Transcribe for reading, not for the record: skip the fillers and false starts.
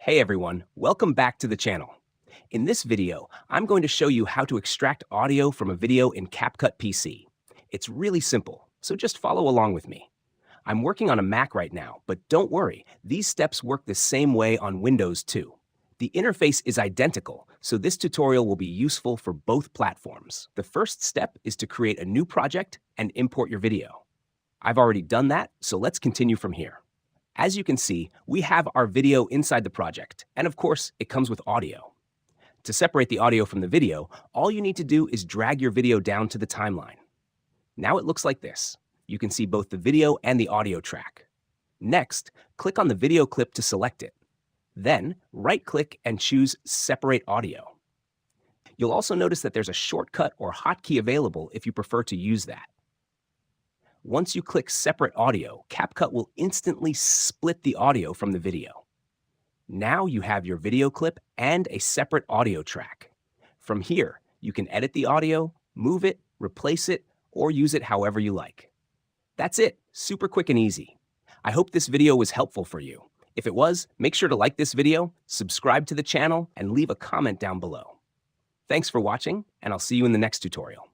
Hey everyone, welcome back to the channel. In this video, I'm going to show you how to extract audio from a video in CapCut PC. It's really simple, so just follow along with me. I'm working on a Mac right now, but don't worry, these steps work the same way on Windows too. The interface is identical, so this tutorial will be useful for both platforms. The first step is to create a new project and import your video. I've already done that, so let's continue from here. As you can see, we have our video inside the project, and of course, it comes with audio. To separate the audio from the video, all you need to do is drag your video down to the timeline. Now it looks like this. You can see both the video and the audio track. Next, click on the video clip to select it. Then, right-click and choose Separate Audio. You'll also notice that there's a shortcut or hotkey available if you prefer to use that. Once you click Separate Audio, CapCut will instantly split the audio from the video. Now you have your video clip and a separate audio track. From here, you can edit the audio, move it, replace it, or use it however you like. That's it, super quick and easy. I hope this video was helpful for you. If it was, make sure to like this video, subscribe to the channel, and leave a comment down below. Thanks for watching, and I'll see you in the next tutorial.